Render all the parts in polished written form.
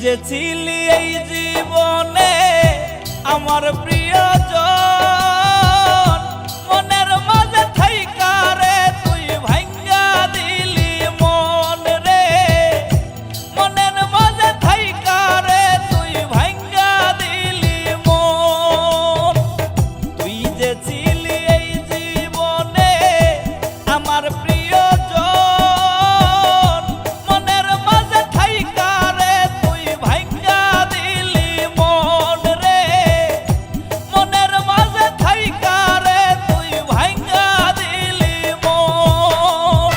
যে ছিলি এই জীবনে আমার প্রিয়জন, মনের মাঝে থাইকা রে তুই ভাঙ্গা দিলি মন রে, মনের মাঝে থাইকা রে তুই ভাঙ্গা দিলি মন। তুই যে ছিলি এই জীবনে আমার প্রিয়জন, মনের মাঝে থাইকা রে তুই ভাঙ্গা দিলি মন রে, মনের মাঝে থাইকা রে তুই ভাঙ্গা দিলি মন।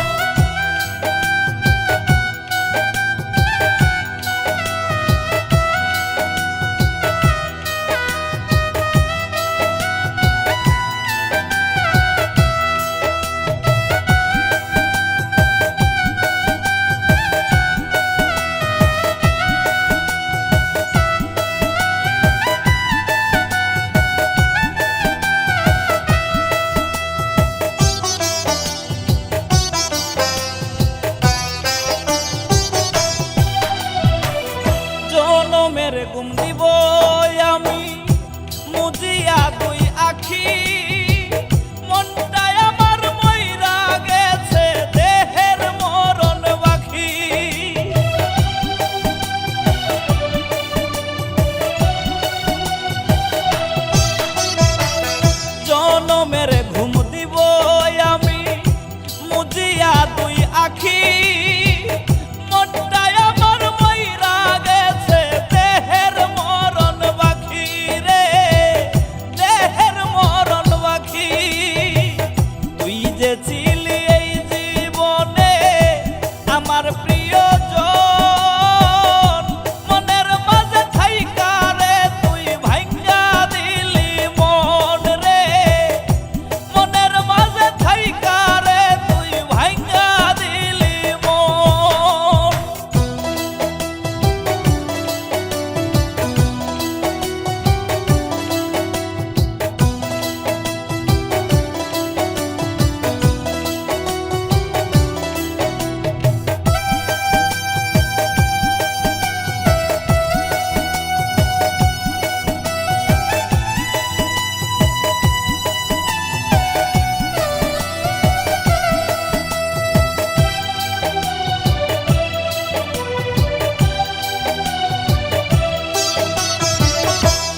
জনমের ঘুম দিব আমি মুজিয়া দুই আখি, মনটাই আমার মইরা গেছে দেহের মরণ বাকি। জনমের ঘুম দিব আমি মুজিয়া দুই আখি, মনটাই আমার মইরা গেছে দেহের মরণ বাকি রে, দেহের মরণ বাকি। তুই যে ছিলি এই জীবনে আমার প্রিয়জন, মনের মাঝে থাইকা রে তুই ভাঙ্গা দিলি মন রে, মনের মাঝে থাইকা রে তুই ভাঙ্গা দিলি মন।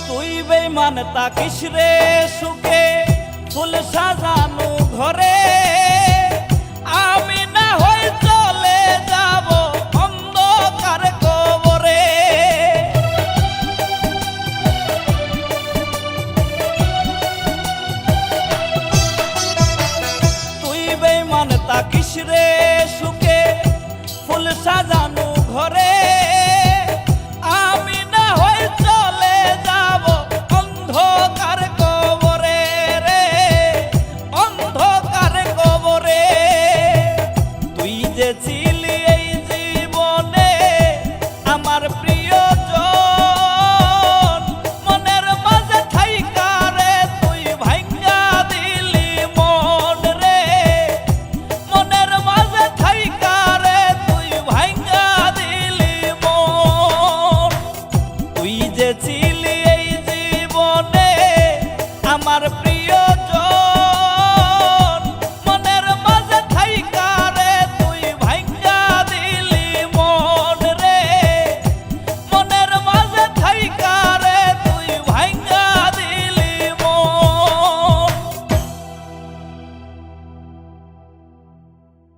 তুই বেঈমান তাকিস রে সুখে ফুল সাজানো ঘরে, আমি না হয় চলে যাব অন্ধকার কবরে। তুই বেঈমান তাকিস রে সুখে ফুল সাজানো ঘরে, আমি না হয় চলে যাব অন্ধকার কবরে রে, অন্ধকার কবরে। তুই যে ছিলি এই জীবনে আমার প্রিয়জন, মনের মাঝে থাইকা রে তুই ভাঙ্গা দিলি মন রে, মনের মাঝে থাইকা রে তুই ভাঙ্গা দিলি মন। তুই যে ছিলি এই জীবনে আমার